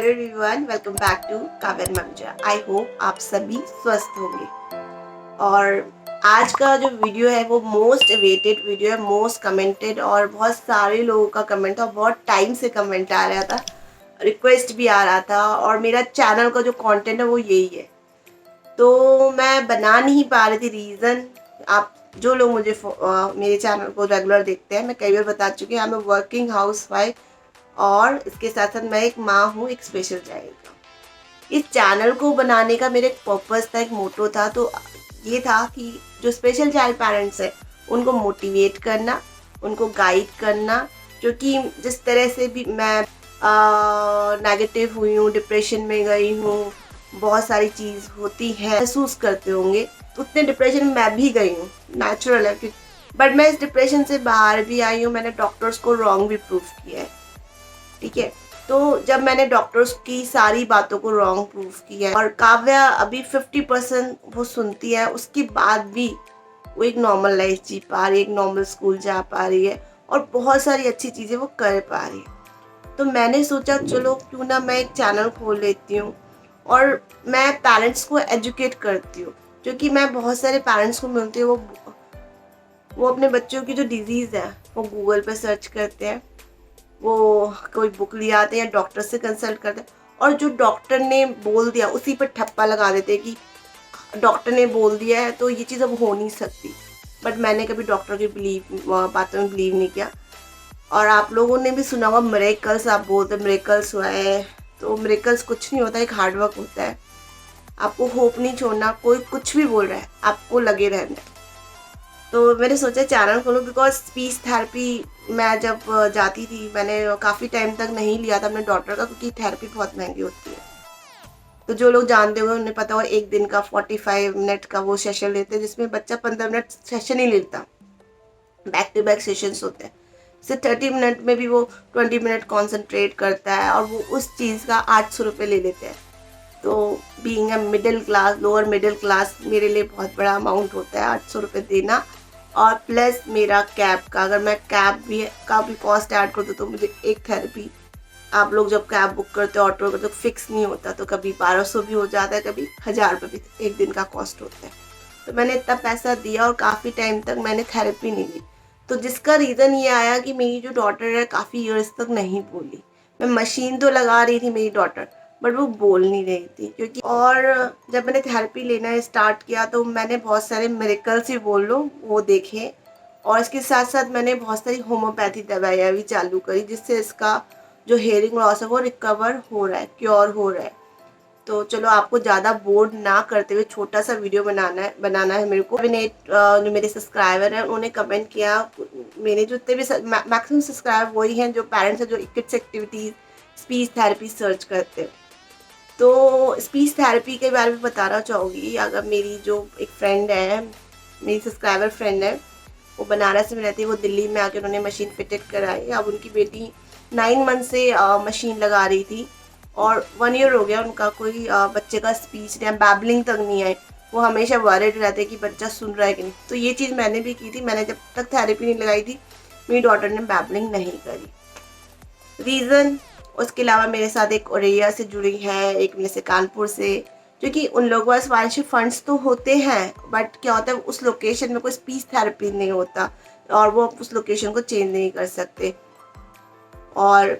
Hello everyone, welcome back to Kavya Manja. I hope आप सभी स्वस्थ होंगे। और आज का जो वीडियो है वो मोस्ट अवेटेड वीडियो है, मोस्ट कमेंटेड, और बहुत सारे लोगों का कमेंट था। बहुत टाइम से कमेंट आ रहा था, रिक्वेस्ट भी आ रहा था, और मेरा चैनल का जो कंटेंट है वो यही है, तो मैं बना नहीं पा रही थी। रीज़न, आप जो लोग मुझे मेरे चैनल को रेगुलर देखते हैं, मैं कई बार बता चुकी हूँ, मैं वर्किंग हाउस वाइफ, और इसके साथ साथ मैं एक माँ हूँ, एक स्पेशल चाइल्ड का। इस चैनल को बनाने का मेरा एक पर्पस था, एक मोटो था, तो ये था कि जो स्पेशल चाइल्ड पेरेंट्स हैं उनको मोटिवेट करना, उनको गाइड करना, क्योंकि जिस तरह से भी मैं नेगेटिव हुई हूँ, डिप्रेशन में गई हूँ, बहुत सारी चीज़ होती है, महसूस करते होंगे, उतने डिप्रेशन में मैं भी गई हूँ, नेचुरल है। बट मैं इस डिप्रेशन से बाहर भी आई हूँ, मैंने डॉक्टर्स को रॉन्ग भी प्रूफ किया है, ठीक है। तो जब मैंने डॉक्टर्स की सारी बातों को रॉन्ग प्रूफ किया है, और काव्या अभी 50% वो सुनती है, उसके बाद भी वो एक नॉर्मल लाइफ जी पा रही है, एक नॉर्मल स्कूल जा पा रही है, और बहुत सारी अच्छी चीज़ें वो कर पा रही है। तो मैंने सोचा चलो क्यों ना मैं एक चैनल खोल लेती हूँ, और मैं पेरेंट्स को एजुकेट करती हूँ, क्योंकि मैं बहुत सारे पेरेंट्स को मिलती हूँ, वो अपने बच्चों की जो डिजीज़ है वो गूगल पे सर्च करते हैं, वो कोई बुक ले आते हैं या डॉक्टर से कंसल्ट करते हैं, और जो डॉक्टर ने बोल दिया उसी पर ठप्पा लगा देते हैं कि डॉक्टर ने बोल दिया है तो ये चीज़ अब हो नहीं सकती। बट मैंने कभी डॉक्टर की बातों में बिलीव नहीं किया। और आप लोगों ने भी सुना होगा मिरेकल्स, आप बोलते मिरेकल्स हुआ है, तो मिरेकल्स कुछ नहीं होता, एक हार्डवर्क होता है। आपको होप नहीं छोड़ना, कोई कुछ भी बोल रहा है आपको लगे रहना है। तो मैंने सोचा चैनल खोलूँ, बिकॉज स्पीच थेरेपी मैं जब जाती थी, मैंने काफ़ी टाइम तक नहीं लिया था अपने डॉटर का, क्योंकि थेरेपी बहुत महंगी होती है। तो जो लोग जानते होंगे उन्हें पता होगा, एक दिन का 45 मिनट का वो सेशन लेते हैं, जिसमें बच्चा 15 मिनट सेशन ही लेता, बैक टू बैक सेशंस होते हैं। सिर्फ 30 मिनट में भी वो 20 मिनट कॉन्सेंट्रेट करता है, और वो उस चीज़ का 800 रुपये ले लेते हैं। तो being a middle class, lower middle class, मेरे लिए बहुत बड़ा अमाउंट होता है 800 रुपये देना। और प्लस मेरा कैब का, अगर मैं कैब भी का भी कॉस्ट ऐड कर दूँ तो मुझे एक थेरेपी, आप लोग जब कैब बुक करते हो, ऑटो करते हो, फिक्स नहीं होता, तो कभी 1200 भी हो जाता है, कभी 1000 रुपये भी एक दिन का कॉस्ट होता है। तो मैंने इतना पैसा दिया और काफ़ी टाइम तक मैंने थेरेपी नहीं ली। तो जिसका रीज़न ये आया कि मेरी जो डॉटर है काफ़ी ईयर्स तक नहीं बोली। मैं मशीन तो लगा रही थी मेरी डॉटर, बट वो बोल नहीं रही थी, क्योंकि और जब मैंने थेरेपी लेना स्टार्ट किया तो मैंने बहुत सारे मिरेकल्स ही बोल लो वो देखे, और इसके साथ साथ मैंने बहुत सारी होम्योपैथी दवाइयाँ भी चालू करी, जिससे इसका जो हेयरिंग लॉस है वो रिकवर हो रहा है, क्योर हो रहा है। तो चलो आपको ज़्यादा बोर्ड ना करते हुए छोटा सा वीडियो बनाना है मेरे को। जो मेरे सब्सक्राइबर हैं उन्होंने कमेंट किया, मेरे जो जितने भी मैक्सिमम सब्सक्राइबर वही हैं जो पेरेंट्स हैं, जो kids activities speech therapy search करते हैं। तो स्पीच थेरेपी के बारे में बताना चाहूँगी। अगर मेरी जो एक फ्रेंड है, मेरी सब्सक्राइबर फ्रेंड है, वो बनारस में रहती है, वो दिल्ली में आके उन्होंने मशीन फिटेड कराई। अब उनकी बेटी 9 मंथ से मशीन लगा रही थी, और 1 ईयर हो गया उनका कोई बच्चे का स्पीच या बैबलिंग तक नहीं आई। वो हमेशा वरिड रहते कि बच्चा सुन रहा है कि नहीं। तो ये चीज़ मैंने भी की थी, मैंने जब तक थेरेपी नहीं लगाई थी मेरी डॉटर ने बैबलिंग नहीं करी। रीज़न, उसके अलावा मेरे साथ एक औरैया से जुड़ी है, एक मेरे से कानपुर से, क्योंकि उन लोगों के पास फाइनेंशियल फंड्स तो होते हैं, बट क्या होता है उस लोकेशन में कोई स्पीच थेरेपी नहीं होता, और वो उस लोकेशन को चेंज नहीं कर सकते, और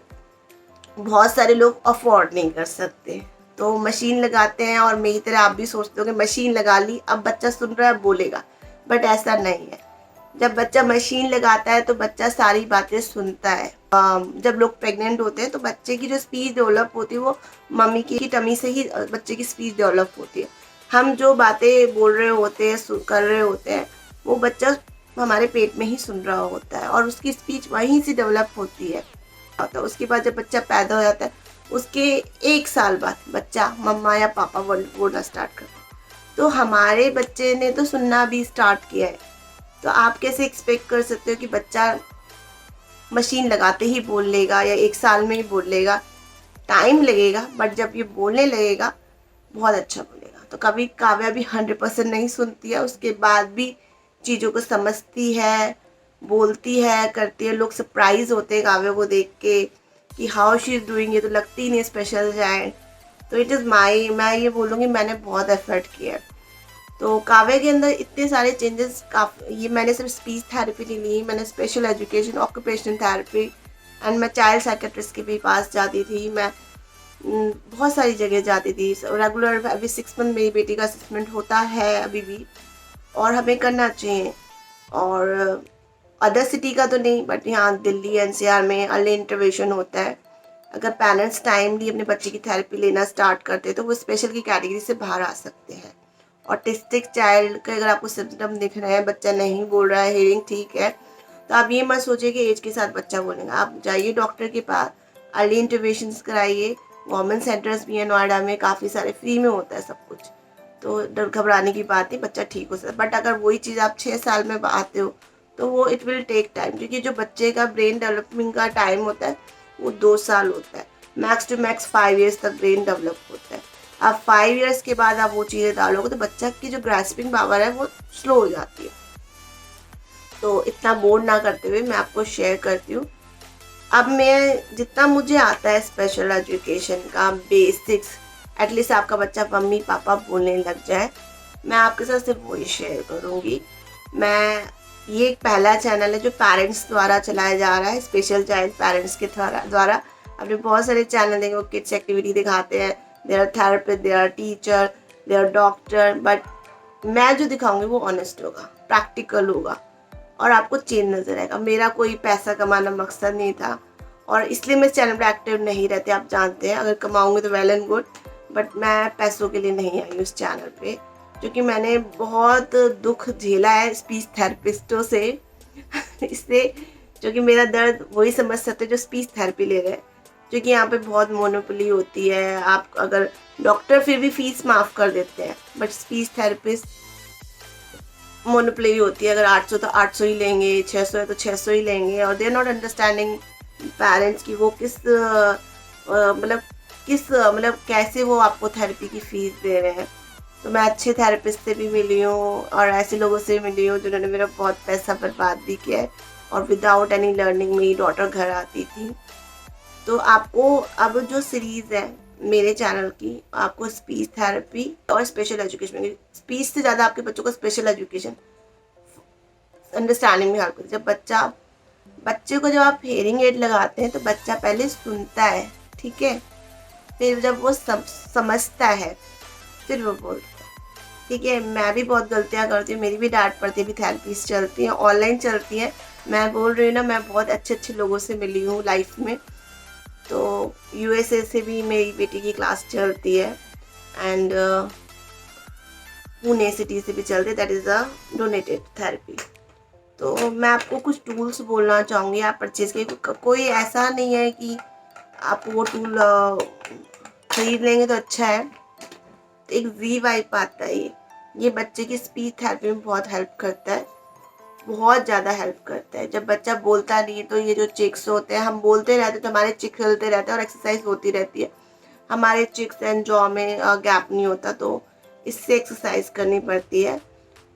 बहुत सारे लोग अफोर्ड नहीं कर सकते। तो मशीन लगाते हैं, और मेरी तरह आप भी सोचते हो कि मशीन लगा ली अब बच्चा सुन रहा है बोलेगा, बट ऐसा नहीं है। जब बच्चा मशीन लगाता है तो बच्चा सारी बातें सुनता है। जब लोग प्रेग्नेंट होते हैं तो बच्चे की जो स्पीच डेवलप होती है वो मम्मी की टमी से ही बच्चे की स्पीच डेवलप होती है। हम जो बातें बोल रहे होते हैं, कर रहे होते हैं, वो बच्चा हमारे पेट में ही सुन रहा होता है, और उसकी स्पीच वहीं से डेवलप होती है। तो उसके बाद जब बच्चा पैदा हो जाता है, उसके 1 साल बाद बच्चा मम्मा या पापा बोलना स्टार्ट करता है। तो हमारे बच्चे ने तो सुनना भी स्टार्ट किया है। तो आप कैसे एक्सपेक्ट कर सकते हो कि बच्चा मशीन लगाते ही बोल लेगा या 1 साल में ही बोल लेगा? टाइम लगेगा, बट जब ये बोलने लगेगा बहुत अच्छा बोलेगा। तो कभी काव्या भी 100% नहीं सुनती है, उसके बाद भी चीज़ों को समझती है, बोलती है, करती है। लोग सरप्राइज होते हैं काव्या को देख के कि हाउ शी इज़ डूइंग, ये तो लगती ही नहीं स्पेशल चाइल्ड। तो इट इज़ माई, मैं ये बोलूँगी मैंने बहुत एफर्ट किया है। तो काव्या के अंदर इतने सारे चेंजेस, काफ़ी, ये मैंने सिर्फ स्पीच थेरेपी नहीं ली, मैंने special education, occupational therapy and मैं चाइल्ड साइकेट्रिस्ट के भी पास जाती थी। मैं बहुत सारी जगह जाती थी रेगुलर। अभी 6 मंथ मेरी बेटी का असेसमेंट होता है अभी भी, और हमें करना चाहिए। और अदर सिटी का तो नहीं, बट यहाँ दिल्ली एनसीआर में अर्ली इंटरवेंशन होता है। अगर पेरेंट्स टाइमली अपने बच्चे की थेरेपी लेना स्टार्ट करते हैं तो वो स्पेशल की कैटेगरी से बाहर आ सकते हैं। ऑटिस्टिक चाइल्ड के अगर आपको सिम्टम दिख रहे हैं, बच्चा नहीं बोल रहा है, हियरिंग ठीक है, तो आप ये मत सोचिए कि एज के साथ बच्चा बोलेगा। आप जाइए डॉक्टर के पास, अर्ली इंटरवेंशन कराइए। गवर्नमेंट सेंटर्स भी हैं नोएडा में, काफ़ी सारे, फ्री में होता है सब कुछ। तो डर घबराने की बात नहीं, बच्चा ठीक हो सकता है। बट अगर वही चीज़ आप 6 साल में आते हो तो वो इट विल टेक टाइम, क्योंकि जो बच्चे का ब्रेन डेवलपमेंट का टाइम होता है वो 2 साल होता है। मैक्स टू मैक्स 5 ईयर्स तक ब्रेन डेवलप होता है। अब 5 ईयर्स के बाद आप वो चीज़ें डालोगे तो बच्चा की जो ग्रास्पिंग पावर है वो स्लो हो जाती है। तो इतना बोर ना करते हुए मैं आपको शेयर करती हूँ। अब मैं जितना मुझे आता है स्पेशल एजुकेशन का बेसिक्स, एटलीस्ट आपका बच्चा मम्मी पापा बोलने लग जाए, मैं आपके साथ सिर्फ वही शेयर करूँगी। मैं, ये एक पहला चैनल है जो पेरेंट्स द्वारा चलाया जा रहा है, स्पेशल चाइल्ड पेरेंट्स के द्वारा। आपने बहुत सारे चैनल देखे, वो किड्स एक्टिविटी दिखाते हैं, they are therapist, they are teacher, they are doctor, but मैं जो दिखाऊंगी वो ऑनेस्ट होगा, प्रैक्टिकल होगा और आपको चेंज नजर आएगा। मेरा कोई पैसा कमाना मकसद नहीं था और इसलिए मैं इस चैनल पर एक्टिव नहीं रहती, आप जानते हैं। अगर कमाऊंगी तो वेल एंड गुड, बट मैं पैसों के लिए नहीं आई उस चैनल पे, क्योंकि मैंने बहुत दुख झेला है स्पीच थेरेपिस्टों से इससे, क्योंकि मेरा दर्द वही समझ सकते जो स्पीच थेरेपी ले रहे हैं, क्योंकि यहाँ पे बहुत मोनोपोली होती है। आप अगर डॉक्टर फिर भी फीस माफ़ कर देते हैं, बट स्पीच थेरेपिस्ट मोनोपोली होती है। अगर 800 तो 800 ही लेंगे, 600 है तो 600 ही लेंगे, और they are not understanding parents की वो मतलब कैसे वो आपको थेरेपी की फ़ीस दे रहे हैं। तो मैं अच्छे थेरेपिस्ट से भी मिली हूँ और ऐसे लोगों से मिली हूँ जिन्होंने मेरा बहुत पैसा बर्बाद भी किया है, और विदाउट एनी लर्निंग मेरी डॉटर घर आती थी। तो आपको अब जो सीरीज़ है मेरे चैनल की, आपको स्पीच थेरेपी और स्पेशल एजुकेशन, स्पीच से ज़्यादा आपके बच्चों को स्पेशल एजुकेशन अंडरस्टैंडिंग में हेल्प करती है। जब बच्चे को जब आप हेयरिंग एड लगाते हैं तो बच्चा पहले सुनता है, ठीक है, फिर जब वो समझता है फिर वो बोलता है, ठीक है। मैं भी बहुत गलतियाँ करती हूँ, मेरी भी डांट पड़ती है, भी थेरेपीज चलती हैं, ऑनलाइन चलती हैं। मैं बोल रही हूँ ना, मैं बहुत अच्छे अच्छे लोगों से मिली हूँ लाइफ में। तो यूएसए से भी मेरी बेटी की क्लास चलती है, एंड पुणे सिटी से भी चलती है, that is a donated therapy. तो मैं आपको कुछ टूल्स बोलना चाहूँगी आप परचेज़ के। कोई ऐसा नहीं है कि आप वो टूल खरीद लेंगे तो अच्छा है। एक वी वाइप आता है, ये बच्चे की स्पीच थेरेपी में बहुत हेल्प करता है, बहुत ज़्यादा हेल्प करता है। जब बच्चा बोलता नहीं है तो ये जो चिक्स होते हैं, हम बोलते रहते हैं तो हमारे चिक्स हिलते रहते हैं और एक्सरसाइज होती रहती है। हमारे चिक्स एंड जॉ में गैप नहीं होता, तो इससे एक्सरसाइज करनी पड़ती है।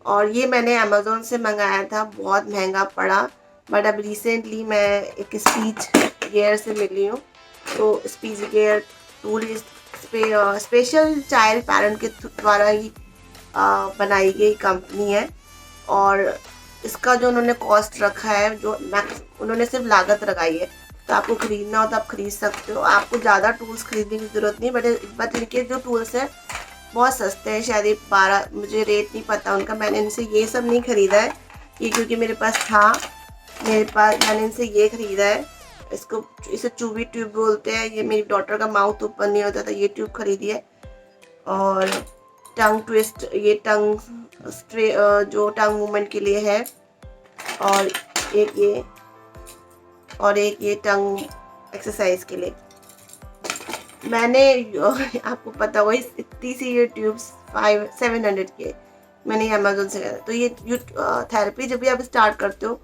और ये मैंने अमेज़ोन से मंगाया था, बहुत महंगा पड़ा, बट अब रिसेंटली मैं एक स्पीच गेयर से मिली हूँ। तो speech gear tool special child parent के द्वारा ही बनाई गई कंपनी है, और इसका जो उन्होंने कॉस्ट रखा है, जो मैक्स उन्होंने सिर्फ लागत लगाई है। तो आपको खरीदना हो तो आप खरीद सकते हो, आपको ज़्यादा टूल्स खरीदने की ज़रूरत नहीं, बट इनके जो टूल्स हैं बहुत सस्ते हैं, शायद ये 12, मुझे रेट नहीं पता उनका। मैंने इनसे ये सब नहीं ख़रीदा है, ये क्योंकि मेरे पास था, मैंने इनसे ये ख़रीदा है। इसे चूबी ट्यूब बोलते हैं। ये मेरी डॉटर का माउथ ऊपर नहीं होता था, ये ट्यूब खरीदी है। और टंग ट्विस्ट, ये जो टंग मूवमेंट के लिए है, और एक ये टंग एक्सरसाइज के लिए। मैंने आपको पता होगा इतनी सी ये ट्यूब्स 700 के मैंने अमेज़ोन से खरीदा। तो ये थेरेपी जब भी आप स्टार्ट करते हो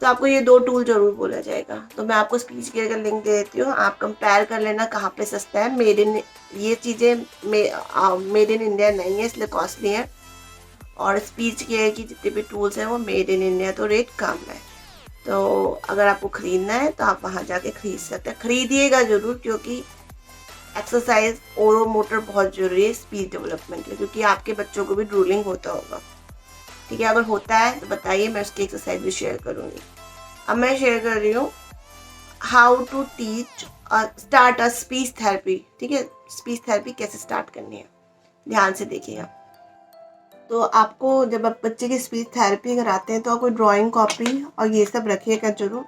तो आपको ये 2 टूल जरूर बोला जाएगा। तो मैं आपको स्पीच केयर का लिंक दे देती हूँ, आप कंपेयर कर लेना कहाँ पे सस्ता है। ये चीज़ें मेड इन इंडिया नहीं है, इसलिए कॉस्टली है। और स्पीच केयर की जितने भी टूल्स हैं वो मेड इन इंडिया, तो रेट कम है। तो अगर आपको ख़रीदना है तो आप वहाँ जाके ख़रीद सकते हैं। ख़रीदिएगा ज़रूर, क्योंकि एक्सरसाइज और मोटर बहुत ज़रूरी है स्पीच डेवलपमेंट में, क्योंकि आपके बच्चों को भी ड्रूलिंग होता होगा। ठीक है, अगर होता है तो बताइए, मैं उसकी एक्सरसाइज भी शेयर करूँगी। अब मैं शेयर कर रही हूँ how to teach start a speech therapy. ठीक है, स्पीच थेरेपी कैसे स्टार्ट करनी है, ध्यान से देखिएगा। तो आपको जब आप बच्चे की स्पीच थेरेपी कराते हैं तो आपको ड्राइंग कॉपी और ये सब रखिएगा जरूर।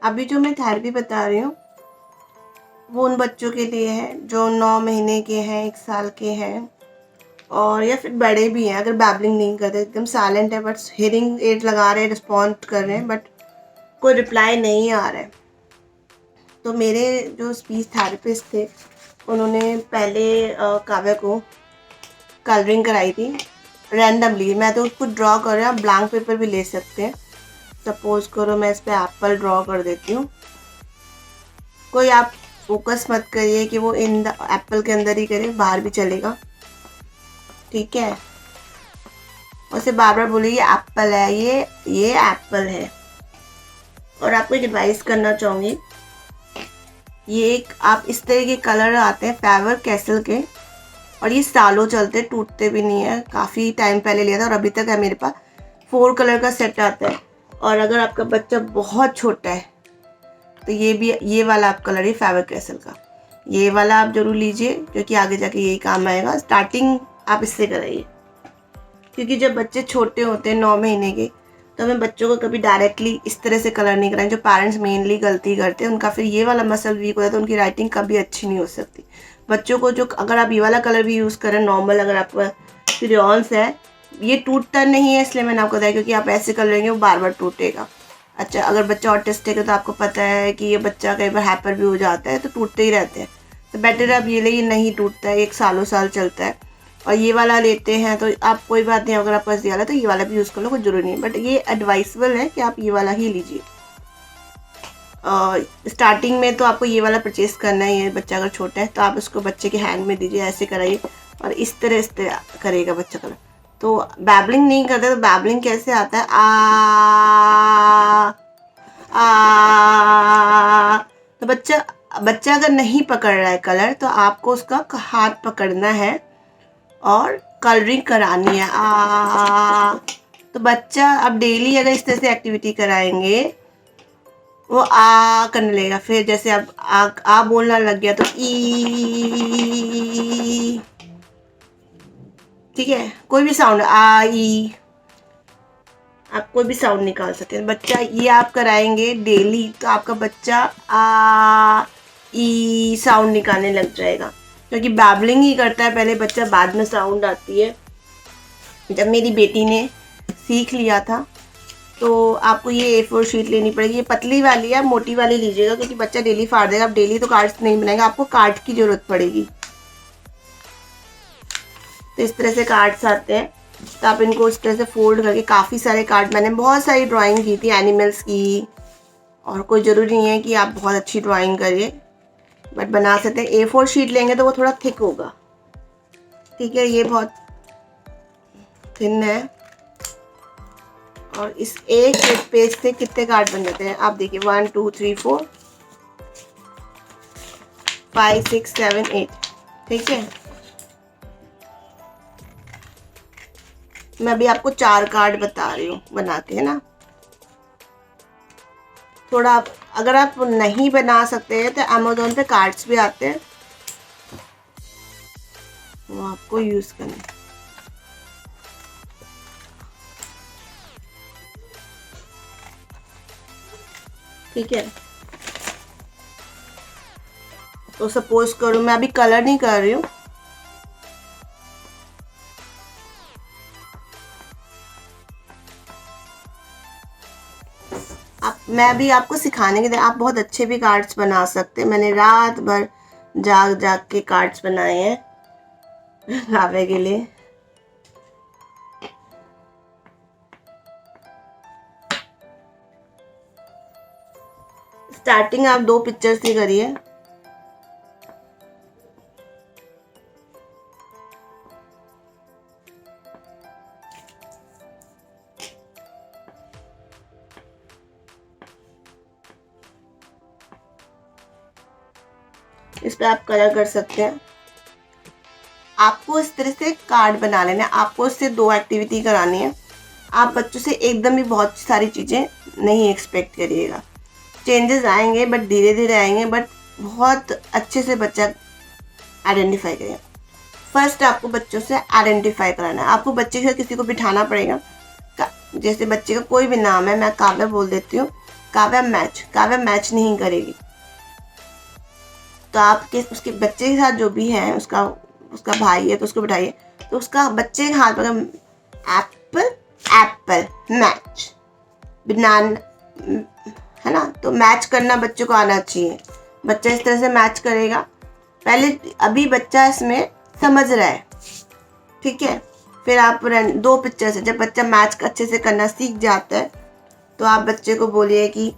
अभी जो मैं थेरेपी बता रही हूँ वो उन बच्चों के लिए है जो 9 महीने के हैं, 1 साल के हैं, और या फिर बड़े भी हैं। अगर बैबलिंग नहीं करते, एकदम साइलेंट है, बट हियरिंग एड लगा रहे हैं, रिस्पॉन्ड कर रहे हैं, बट कोई रिप्लाई नहीं आ रहा है, तो मेरे जो स्पीच थेरेपिस्ट थे उन्होंने पहले काव्या को कलरिंग कराई थी रैंडमली। मैं तो उसको ड्रॉ कर रहा हूँ, ब्लैंक पेपर भी ले सकते हैं। सपोज करो मैं इस पर एप्पल ड्रॉ कर देती हूँ। कोई आप फोकस मत करिए कि वो इन एप्पल के अंदर ही करे, बाहर भी चलेगा। ठीक है, उसे बार बार बोलिए ये एप्पल है, ये एप्पल है। और आपको एक एडवाइस करना चाहूँगी, ये एक आप इस तरह के कलर आते हैं फैबर कैसल के, और ये सालों चलते, टूटते भी नहीं है। काफ़ी टाइम पहले लिया था और अभी तक है मेरे पास। 4 कलर का सेट आता है, और अगर आपका बच्चा बहुत छोटा है तो ये वाला आप कलर है फैबर कैसल का, ये वाला आप जरूर लीजिए, क्योंकि आगे जाके यही काम आएगा। स्टार्टिंग आप इससे कराइए, क्योंकि जब बच्चे छोटे होते हैं 9 महीने के, तो हमें बच्चों को कभी डायरेक्टली इस तरह से कलर नहीं कराएं। जो पेरेंट्स मेनली गलती करते हैं, उनका फिर ये वाला मसल वीक हो जाता है, तो उनकी राइटिंग कभी अच्छी नहीं हो सकती। बच्चों को जो अगर आप ये वाला कलर भी यूज़ करें नॉर्मल, अगर आपका क्रेयॉन्स है, ये टूटता नहीं है, इसलिए मैंने आपको बताया, क्योंकि आप ऐसे कलर लेंगे वो बार बार टूटेगा। अच्छा, अगर बच्चा ऑटिस्टिक है तो आपको पता है कि ये बच्चा कई बार हैपर भी हो जाता है, तो टूटते ही रहते हैं। तो बेटर आप ये लिए, नहीं टूटता है, एक सालों साल चलता है। और ये वाला लेते हैं तो आप कोई बात नहीं, अगर आपके पास ये वाला तो ये वाला भी यूज़ कर लो, कोई जरूरी नहीं, बट ये एडवाइसेबल है कि आप ये वाला ही लीजिए। स्टार्टिंग में तो आपको ये वाला परचेस करना है। ये बच्चा अगर छोटा है तो आप उसको बच्चे के हैंड में दीजिए, ऐसे कराइए, और इस तरह करेगा बच्चा कलर। तो बैबलिंग नहीं करते, तो बैबलिंग कैसे आता है, आ। तो बच्चा अगर नहीं पकड़ रहा है कलर, तो आपको उसका हाथ पकड़ना है और कलरिंग करानी है, तो बच्चा अब डेली अगर इस तरह से एक्टिविटी कराएंगे, वो आ करने लगेगा। फिर जैसे अब आ बोलना लग गया तो ई। ठीक है, कोई भी साउंड, आ ई, आप कोई भी साउंड निकाल सकते हैं। बच्चा ये आप कराएंगे डेली, तो आपका बच्चा आ ई साउंड निकालने लग जाएगा, क्योंकि बैबलिंग ही करता है पहले बच्चा, बाद में साउंड आती है। जब मेरी बेटी ने सीख लिया था, तो आपको ये A4 शीट लेनी पड़ेगी। ये पतली वाली है, मोटी वाली लीजिएगा, क्योंकि बच्चा डेली फाड़ देगा। आप डेली तो कार्ड्स नहीं बनाएंगे, आपको कार्ड की जरूरत पड़ेगी। तो इस तरह से कार्ड्स आते हैं, तो आप इनको इस तरह से फोल्ड करके, काफ़ी सारे कार्ड, मैंने बहुत सारी ड्राइंग की थी एनिमल्स की, और कोई ज़रूरी नहीं है कि आप बहुत अच्छी ड्राइंग करिए, बट बना सकते हैं। A4 शीट लेंगे तो वो थोड़ा थिक होगा। ठीक है, ये बहुत थिन है, और इस एक पेज से कितने कार्ड बन जाते हैं आप देखिए, 1 2 3 4 5 6 7 8। ठीक है, मैं अभी आपको 4 कार्ड बता रही हूँ बना के, है ना। थोड़ा अगर आप नहीं बना सकते हैं तो अमेज़न पे कार्ड्स भी आते हैं, वो आपको यूज़ करना है। ठीक है, तो सपोज करो मैं अभी कलर नहीं कर रही हूँ, मैं अभी आपको सिखाने के लिए, आप बहुत अच्छे भी कार्ड्स बना सकते हैं। मैंने रात भर जाग जाग के कार्ड्स बनाए हैं काव्या के लिए। स्टार्टिंग आप 2 पिक्चर्स ही करिए। इस पर आप कलर कर सकते हैं। आपको इस तरह से कार्ड बना लेना है। आपको इससे 2 एक्टिविटी करानी है। आप बच्चों से एकदम ही बहुत सारी चीज़ें नहीं एक्सपेक्ट करिएगा। चेंजेस आएंगे बट धीरे धीरे आएंगे, बट बहुत अच्छे से बच्चा आइडेंटिफाई करेगा। फर्स्ट आपको बच्चों से आइडेंटिफाई कराना है। आपको बच्चे के साथ किसी को बिठाना पड़ेगा। जैसे बच्चे का कोई भी नाम है, मैं काव्या बोल देती हूँ, काव्या मैच नहीं करेगी। तो आपके उसके बच्चे के साथ जो भी है, उसका भाई है तो उसको बिठाइए। तो उसका बच्चे के हाथ में एप्पल मैच, बनाना, है ना। तो मैच करना बच्चों को आना चाहिए। बच्चा इस तरह से मैच करेगा। पहले अभी बच्चा इसमें समझ रहा है, ठीक है। फिर आप 2 पिक्चर से जब बच्चा मैच अच्छे से करना सीख जाता है तो आप बच्चे को बोलिए कि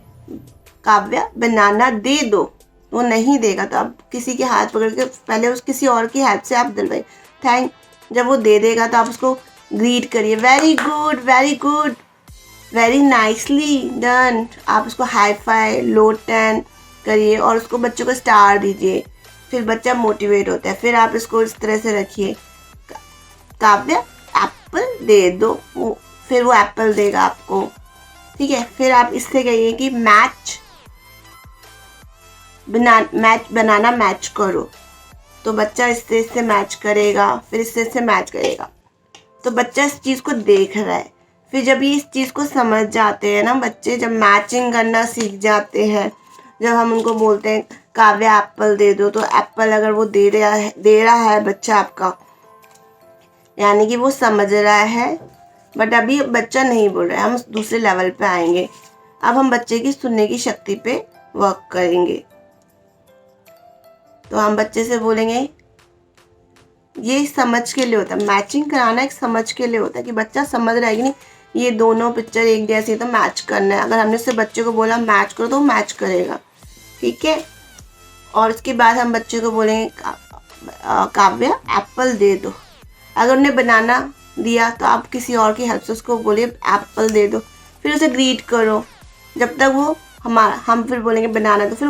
काव्या बनाना दे दो। वो नहीं देगा तो आप किसी के हाथ पकड़ के पहले किसी और की हेल्प से आप दिलवाइए थैंक। जब वो दे देगा तो आप उसको ग्रीट करिए, very good, very good, very nicely done. आप उसको हाई फाई लो 10 करिए और उसको बच्चों को स्टार दीजिए। फिर बच्चा मोटिवेट होता है। फिर आप इसको इस तरह से रखिए, काव्या एप्पल दे दो, फिर वो एप्पल देगा आपको, ठीक है। फिर आप इससे कहिए कि बनाना मैच करो। तो बच्चा इससे मैच करेगा, फिर इससे मैच करेगा। तो बच्चा इस चीज़ को देख रहा है। फिर जब ये इस चीज़ को समझ जाते हैं ना बच्चे, जब मैचिंग करना सीख जाते हैं, जब हम उनको बोलते हैं काव्या एप्पल दे दो, तो एप्पल अगर वो दे रहा है बच्चा आपका, यानी कि वो समझ रहा है। बट अभी बच्चा नहीं बोल रहा है, हम दूसरे लेवल पे आएंगे। अब हम बच्चे की सुनने की शक्ति पे वर्क करेंगे। तो हम बच्चे से बोलेंगे, ये समझ के लिए होता है, मैचिंग कराना एक समझ के लिए होता है कि बच्चा समझ रहा है कि नहीं ये दोनों पिक्चर एक जैसी, तो मैच करना है। अगर हमने उससे बच्चे को बोला मैच करो तो वो मैच करेगा, ठीक है। और उसके बाद हम बच्चे को बोलेंगे काव्या एप्पल दे दो। अगर उन्हें बनाना दिया तो आप किसी और की हेल्प से उसको बोलिए एप्पल दे दो। फिर उसे ग्रीट करो जब तक वो हम फिर बोलेंगे बनाना, तो फिर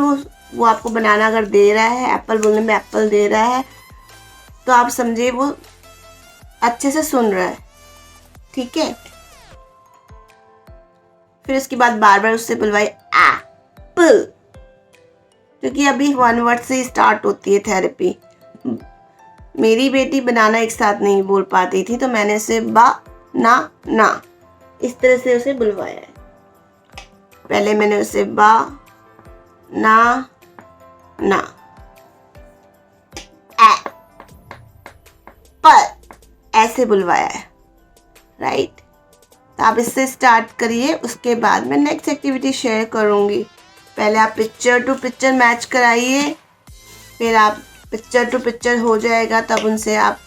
वो आपको बनाना अगर दे रहा है, एप्पल बोलने में एप्पल दे रहा है, तो आप समझिए वो अच्छे से सुन रहा है, ठीक है। फिर उसके बाद बार बार उससे बुलवाइए एप्पल, क्योंकि अभी 1 वर्ड से ही स्टार्ट होती है थेरेपी। मेरी बेटी बनाना एक साथ नहीं बोल पाती थी, तो मैंने उसे ना इस तरह से उसे बुलवाया है। पहले मैंने उसे ना एप्पल ऐसे बुलवाया है, राइट। तो आप इससे स्टार्ट करिए। उसके बाद मैं नेक्स्ट एक्टिविटी शेयर करूँगी। पहले आप पिक्चर टू पिक्चर मैच कराइए, फिर आप पिक्चर टू पिक्चर हो जाएगा तब उनसे आप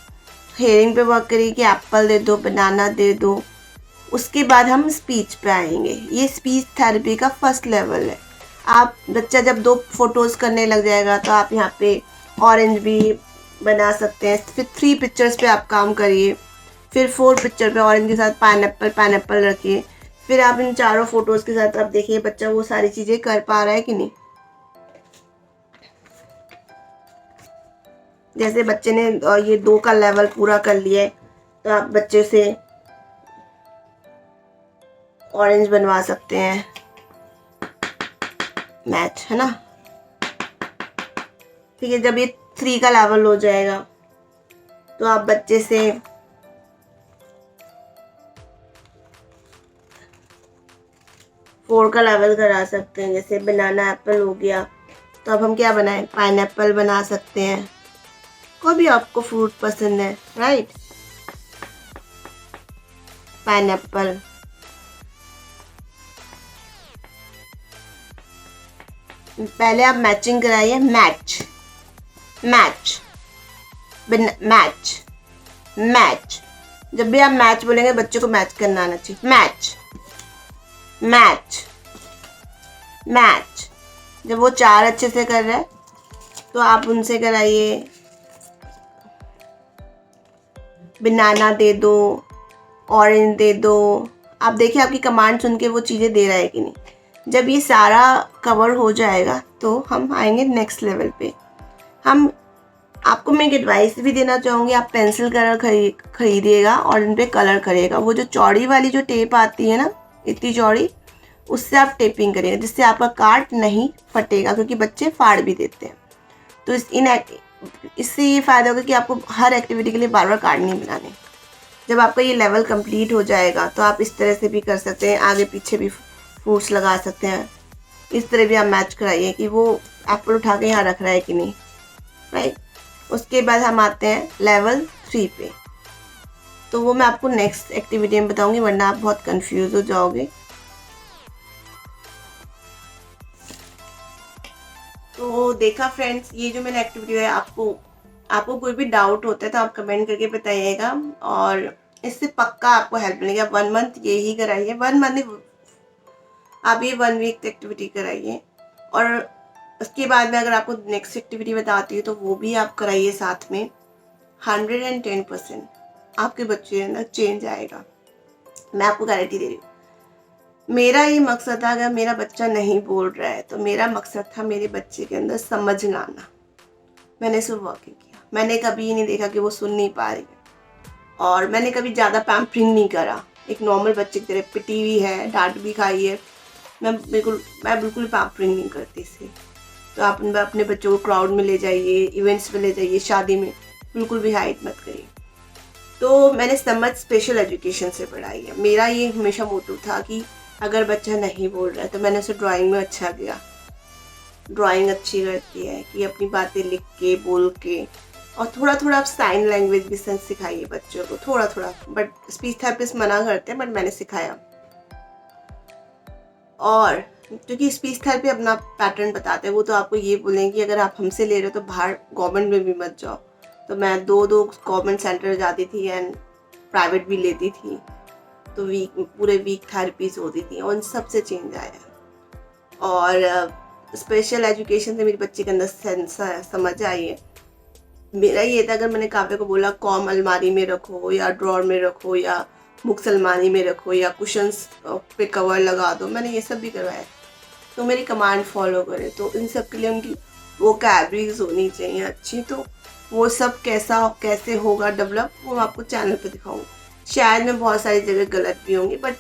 हेयरिंग पे वर्क करिए कि एप्पल दे दो, बनाना दे दो। उसके बाद हम स्पीच पे आएंगे। ये स्पीच थेरेपी का फर्स्ट लेवल है। आप बच्चा जब 2 फोटोज़ करने लग जाएगा तो आप यहाँ पे ऑरेंज भी बना सकते हैं। फिर 3 पिक्चर्स पे आप काम करिए। फिर 4 पिक्चर पे ऑरेंज के साथ पाइनएप्पल रखिए। फिर आप इन 4 फोटोज़ के साथ आप देखिए बच्चा वो सारी चीज़ें कर पा रहा है कि नहीं। जैसे बच्चे ने ये 2 का लेवल पूरा कर लिया है, तो आप बच्चे से ऑरेंज बनवा सकते हैं, मैच, है ना। ठीक है, जब ये 3 का लेवल हो जाएगा तो आप बच्चे से फोर का लेवल करा सकते हैं। जैसे बनाना एप्पल हो गया, तो अब हम क्या बनाएं, पाइनएप्पल बना सकते हैं। कोई भी आपको फ्रूट पसंद है, राइट, पाइनएप्पल। पहले आप मैचिंग कराइए, मैच जब भी आप मैच बोलेंगे बच्चों को मैच करना आना चाहिए। मैच जब वो 4 अच्छे से कर रहा है तो आप उनसे कराइए बनाना दे दो, ऑरेंज दे दो। आप देखिए आपकी कमांड सुन के वो चीज़ें दे रहा है कि नहीं। जब ये सारा कवर हो जाएगा तो हम आएंगे नेक्स्ट लेवल पे। हम आपको मैं एक एडवाइस भी देना चाहूँगी, आप पेंसिल कलर खरीदिएगा और इन पे कलर करिएगा। वो जो चौड़ी वाली जो टेप आती है ना, इतनी चौड़ी, उससे आप टेपिंग करिएगा जिससे आपका कार्ड नहीं फटेगा, क्योंकि बच्चे फाड़ भी देते हैं। तो इससे ये फ़ायदा होगा कि आपको हर एक्टिविटी के लिए बार बार कार्ड नहीं बनाने। जब आपका ये लेवल कंप्लीट हो जाएगा तो आप इस तरह से भी कर सकते हैं, आगे पीछे भी फ्रूट्स लगा सकते हैं। इस तरह भी आप मैच कराइए कि वो एप्पल उठा के यहाँ रख रहा है कि नहीं, राइट। उसके बाद हम आते हैं लेवल 3 पे। तो वो मैं आपको नेक्स्ट एक्टिविटी में बताऊंगी, वरना आप बहुत कंफ्यूज हो जाओगे। तो देखा फ्रेंड्स, ये जो मैंने एक्टिविटी है, आपको कोई भी डाउट होता है तो आप कमेंट करके बताइएगा, और इससे पक्का आपको हेल्प मिलेगी। आप 1 मंथ यही कराइए, 1 मंथ आप ये 1 वीक एक्टिविटी कराइए, और उसके बाद में अगर आपको नेक्स्ट एक्टिविटी बताती हूँ तो वो भी आप कराइए साथ में। 110% आपके बच्चे के अंदर चेंज आएगा, मैं आपको गारंटी दे रही हूँ। मेरा ये मकसद था, अगर मेरा बच्चा नहीं बोल रहा है तो मेरा मकसद था मेरे बच्चे के अंदर समझ लाना। मैंने सिर्फ वर्किंग किया, मैंने कभी नहीं देखा कि वो सुन नहीं पा रही है, और मैंने कभी ज़्यादा पैम्परिंग नहीं करा। एक नॉर्मल बच्चे की तरह पिटी हुई है, डांट भी खाई है, मैं बिल्कुल पैम्परिंग नहीं करती इससे। तो आप अपने बच्चों को क्राउड में ले जाइए, इवेंट्स में ले जाइए, शादी में बिल्कुल भी हाइट मत करिए। तो मैंने समझ स्पेशल एजुकेशन से पढ़ाई है। मेरा ये हमेशा मोटिव था कि अगर बच्चा नहीं बोल रहा है तो मैंने उसे ड्राइंग में अच्छा किया। ड्राइंग अच्छी करती है कि अपनी बातें लिख के, बोल के, और थोड़ा थोड़ा आप साइन लैंग्वेज भी सिखाइए बच्चों को, थोड़ा थोड़ा। बट स्पीच थेरेपिस्ट मना करते हैं, बट मैंने सिखाया। और क्योंकि स्पीच थेरेपी अपना पैटर्न बताते हैं, वो तो आपको ये बोलेंगे कि अगर आप हमसे ले रहे हो तो बाहर गवर्नमेंट में भी मत जाओ। तो मैं दो गवर्नमेंट सेंटर जाती थी एंड प्राइवेट भी लेती थी, तो पूरे वीक थेरेपीज होती थी, और उन सब से चेंज आया। और स्पेशल एजुकेशन से मेरे बच्चे के अंदर समझ आई है। मेरा ये था, अगर मैंने काव्य को बोला कॉम अलमारी में रखो, या ड्रॉर में रखो, या बुक्स अलमारी में रखो, या कुशन्स पे कवर लगा दो, मैंने ये सब भी करवाया। तो मेरी कमांड फॉलो करें। तो इन सब के लिए उनकी वोकैबुलरीज होनी चाहिए अच्छी। तो वो सब कैसे होगा डेवलप, वो आपको चैनल पे दिखाऊंगी। शायद मैं बहुत सारी जगह गलत भी होंगी, बट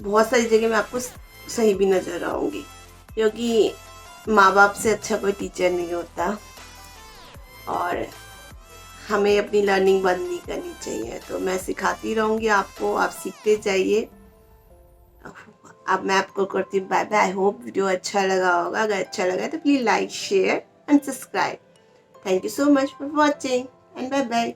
बहुत सारी जगह मैं आपको सही भी नज़र आऊँगी, क्योंकि माँ बाप से अच्छा कोई टीचर नहीं होता, और हमें अपनी लर्निंग बंद नहीं करनी चाहिए। तो मैं सिखाती रहूँगी आपको, आप सीखते जाइए। अब मैं आपको करती हूँ bye bye. I hope video अच्छा लगा होगा। अगर अच्छा लगा तो please like, share and subscribe. Thank you so much for watching and bye bye.